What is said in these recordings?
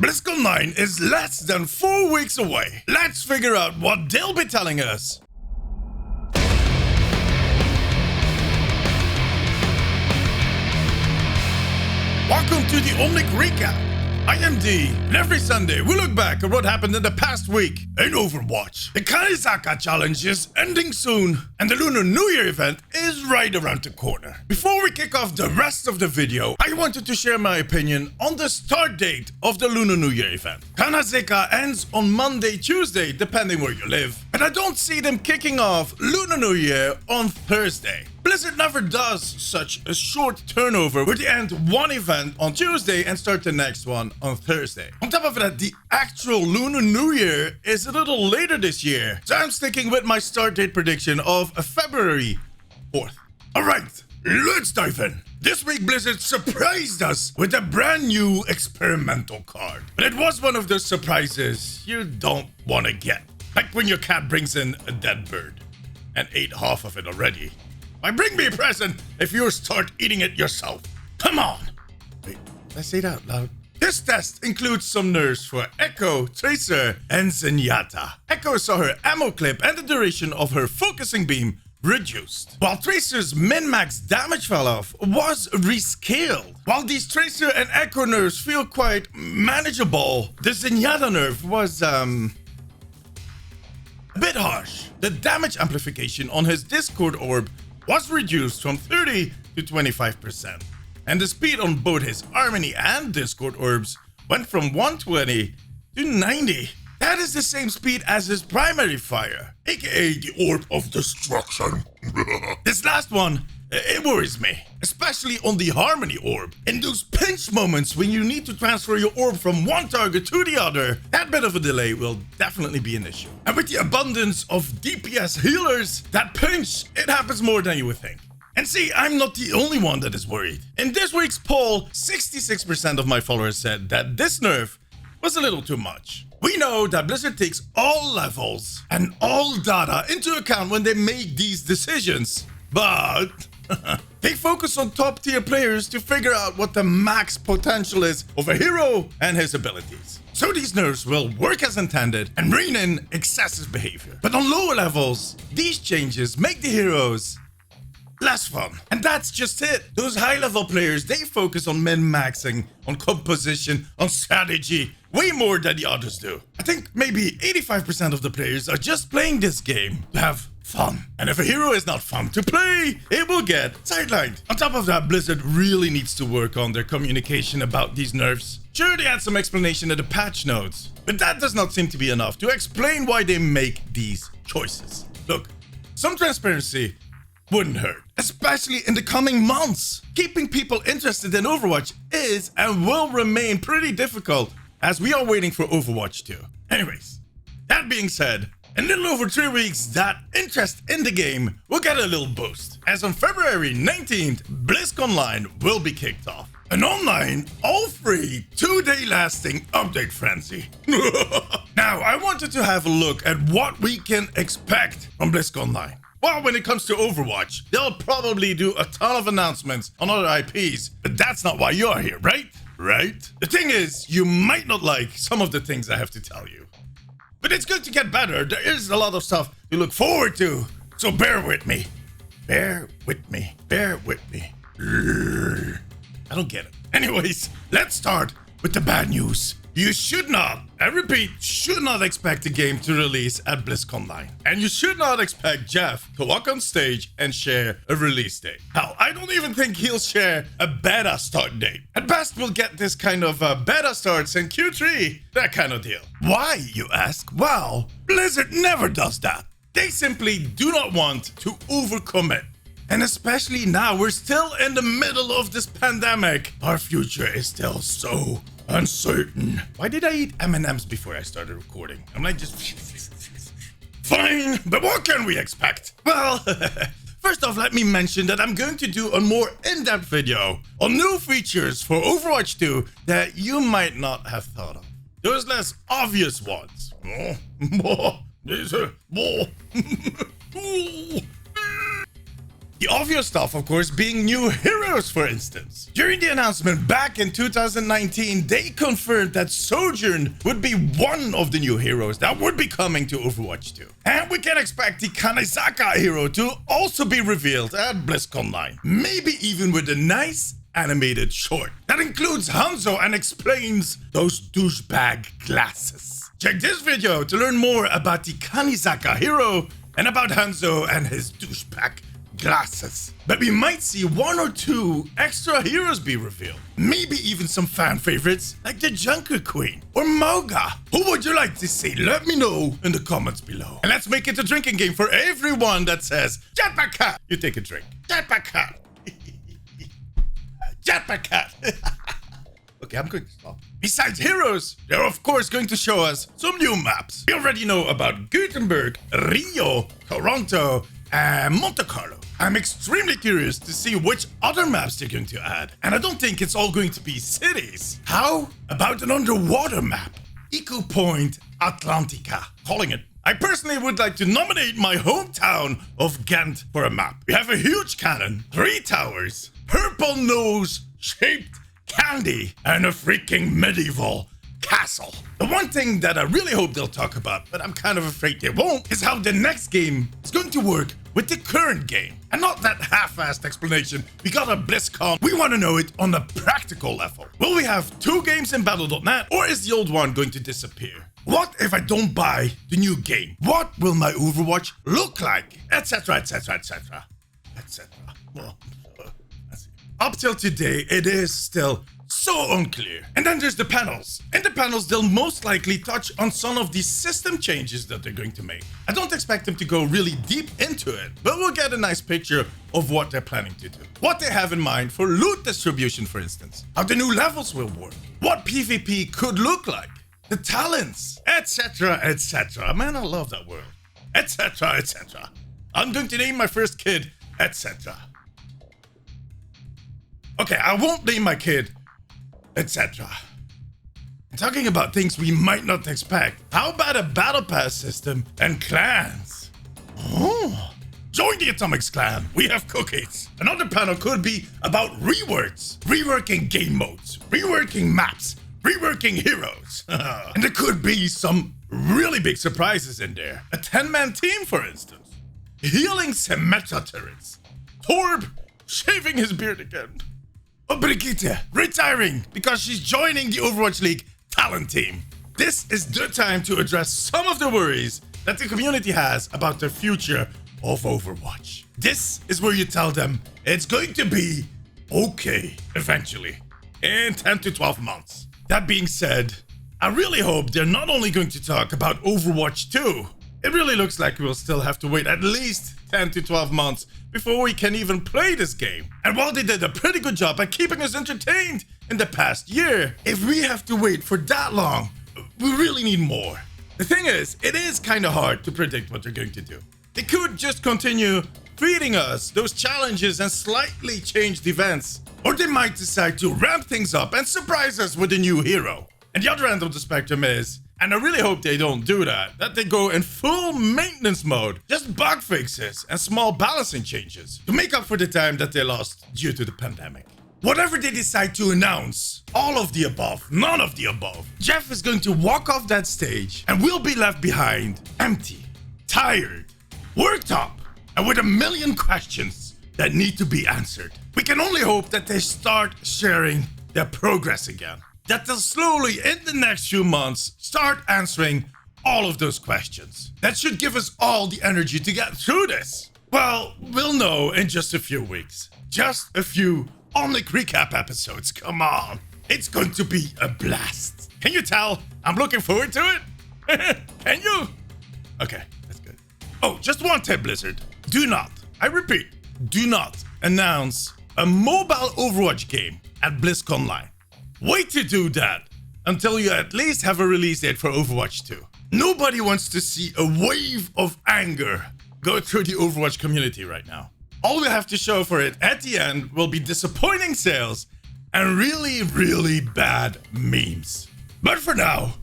BlizzCon Online is less than 4 weeks away. Let's figure out what they'll be telling us. Welcome to the Omnic Recap. I am D, and every Sunday we look back at what happened in the past week in Overwatch. The Kaizaka challenge is ending soon, and the Lunar New Year event is right around the corner. Before we kick off the rest of the video, I wanted to share my opinion on the start date of the Lunar New Year event. Kaizaka ends on Monday, Tuesday, depending where you live, and I don't see them kicking off Lunar New Year on Thursday. Blizzard never does such a short turnover where they end one event on Tuesday and start the next one on Thursday. On top of that, the actual Lunar New Year is a little later this year, so I'm sticking with my start date prediction of February 4th. Alright, let's dive in. This week Blizzard surprised us with a brand new experimental card. But it was one of those surprises you don't want to get. Like when your cat brings in a dead bird and ate half of it already. Why bring me a present if you start eating it yourself? Come on! Wait, let's say it out loud. This test includes some nerfs for Echo, Tracer, and Zenyatta. Echo saw her ammo clip and the duration of her focusing beam reduced, while Tracer's min-max damage fell off was rescaled. While these Tracer and Echo nerfs feel quite manageable, the Zenyatta nerf was, a bit harsh. The damage amplification on his Discord orb was reduced from 30 to 25%, and the speed on both his Harmony and Discord orbs went from 120 to 90. That is the same speed as his primary fire, aka the Orb of Destruction. This last one, it worries me, especially on the Harmony orb. In those pinch moments when you need to transfer your orb from one target to the other, that bit of a delay will definitely be an issue. And with the abundance of DPS healers, that pinch, it happens more than you would think. And see, I'm not the only one that is worried. In this week's poll, 66% of my followers said that this nerf was a little too much. We know that Blizzard takes all levels and all data into account when they make these decisions, but they focus on top tier players to figure out what the max potential is of a hero and his abilities. So these nerfs will work as intended and rein in excessive behavior. But on lower levels, these changes make the heroes less fun. And that's just it. Those high level players, they focus on min-maxing, on composition, on strategy, way more than the others do. I think maybe 85% of the players are just playing this game to have fun. And if a hero is not fun to play, it will get sidelined. On top of that, Blizzard really needs to work on their communication about these nerfs. Sure, they had some explanation in the patch notes, but that does not seem to be enough to explain why they make these choices. Look, some transparency wouldn't hurt, especially in the coming months. Keeping people interested in Overwatch is and will remain pretty difficult as we are waiting for Overwatch 2. Anyways, that being said, in a little over 3 weeks, that interest in the game will get a little boost, as on February 19th, BlizzCon Online will be kicked off. An online, all-free, 2-day lasting update frenzy. Now, I wanted to have a look at what we can expect from BlizzCon Online. Well, when it comes to Overwatch, they'll probably do a ton of announcements on other IPs, but that's not why you're here, right? Right? The thing is, you might not like some of the things I have to tell you. But it's good to get better. There is a lot of stuff to look forward to. So bear with me. Bear with me. Bear with me. I don't get it. Anyways, let's start with the bad news. You should not, I repeat, should not expect the game to release at BlizzCon Online. And you should not expect Jeff to walk on stage and share a release date. Hell, I don't even think he'll share a beta start date. At best, we'll get this kind of beta starts in Q3, that kind of deal. Why, you ask? Well, Blizzard never does that. They simply do not want to overcommit. And especially now, we're still in the middle of this pandemic. Our future is still so uncertain. Why did I eat M&Ms before I started recording? I'm like just... Fine, but what can we expect? Well, first off, let me mention that I'm going to do a more in-depth video on new features for Overwatch 2 that you might not have thought of. Those less obvious ones. The obvious stuff, of course, being new heroes, for instance. During the announcement back in 2019, they confirmed that Sojourn would be one of the new heroes that would be coming to Overwatch 2. And we can expect the Kanizaka hero to also be revealed at BlizzConline. Maybe even with a nice animated short that includes Hanzo and explains those douchebag glasses. Check this video to learn more about the Kanizaka hero and about Hanzo and his douchebag glasses. But we might see 1 or 2 extra heroes be revealed. Maybe even some fan favorites like the Junker Queen or Moga. Who would you like to see? Let me know in the comments below. And let's make it a drinking game for everyone that says Jetpack Cat. You take a drink. Jetpack Cat. Jetpack Cat. Okay, I'm going to stop. Besides heroes, they're of course going to show us some new maps. We already know about Gothenburg, Rio, Toronto, and Monte Carlo. I'm extremely curious to see which other maps they're going to add. And I don't think it's all going to be cities. How about an underwater map? Eco Point Atlantica, calling it. I personally would like to nominate my hometown of Ghent for a map. We have a huge cannon, 3 towers, purple nose shaped candy, and a freaking medieval castle. The one thing that I really hope they'll talk about, but I'm kind of afraid they won't, is how the next game is going to work with the current game. And not that half-assed explanation we got at BlizzCon. We want to know it on a practical level. Will we have 2 games in Battle.net, or is the old one going to disappear? What if I don't buy the new game? What will my Overwatch look like? Etc, etc, etc, etc. Well, up till today, it is still so unclear. And then there's the panels. In the panels, they'll most likely touch on some of the system changes that they're going to make. I don't expect them to go really deep into it, but we'll get a nice picture of what they're planning to do. What they have in mind for loot distribution, for instance. How the new levels will work. What PvP could look like. The talents, etc, etc. Man, I love that word. Etc, etc. I'm going to name my first kid, etc. Okay, I won't name my kid, etc. Talking about things we might not expect. How about a battle pass system and clans? Oh, join the Atomics clan. We have cookies. Another panel could be about reworks. Reworking game modes, reworking maps, reworking heroes. And there could be some really big surprises in there. A 10-man team, for instance. Healing Symmetra turrets. Torb shaving his beard again. Oh, Brigitte retiring because she's joining the Overwatch League talent team. This is the time to address some of the worries that the community has about the future of Overwatch. This is where you tell them it's going to be okay eventually, in 10 to 12 months. That being said, I really hope they're not only going to talk about Overwatch 2. It really looks like we'll still have to wait at least 10 to 12 months before we can even play this game. And while they did a pretty good job at keeping us entertained in the past year, if we have to wait for that long, we really need more. The thing is, it is kind of hard to predict what they're going to do. They could just continue feeding us those challenges and slightly changed events. Or they might decide to ramp things up and surprise us with a new hero. And the other end of the spectrum is, and I really hope they don't do that they go in full maintenance mode, just bug fixes and small balancing changes to make up for the time that they lost due to the pandemic. Whatever they decide to announce, all of the above, none of the above, Jeff is going to walk off that stage and we'll be left behind empty, tired, worked up, and with a million questions that need to be answered. We can only hope that they start sharing their progress again. That they'll slowly, in the next few months, start answering all of those questions. That should give us all the energy to get through this. Well, we'll know in just a few weeks. Just a few Omnic recap episodes, come on. It's going to be a blast. Can you tell? I'm looking forward to it. Can you? Okay, that's good. Oh, just one tip, Blizzard. Do not, I repeat, do not announce a mobile Overwatch game at BlizzConline. Wait to do that until you at least have a release date for Overwatch 2. Nobody wants to see a wave of anger go through the Overwatch community right now. All we have to show for it at the end will be disappointing sales and really, really bad memes. But for now,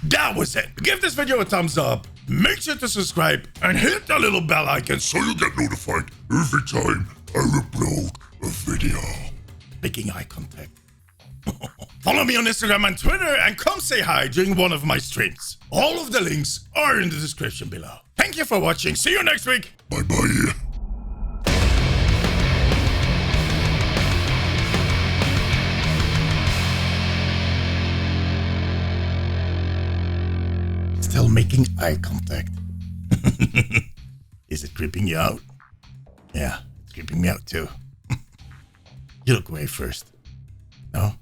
that was it. Give this video a thumbs up, make sure to subscribe, and hit the little bell icon so you get notified every time I'll upload a video. Making eye contact. Follow me on Instagram and Twitter and come say hi during one of my streams. All of the links are in the description below. Thank you for watching. See you next week. Bye-bye. Still making eye contact. Is it creeping you out? Yeah, it's creeping me out too. You look away first. No?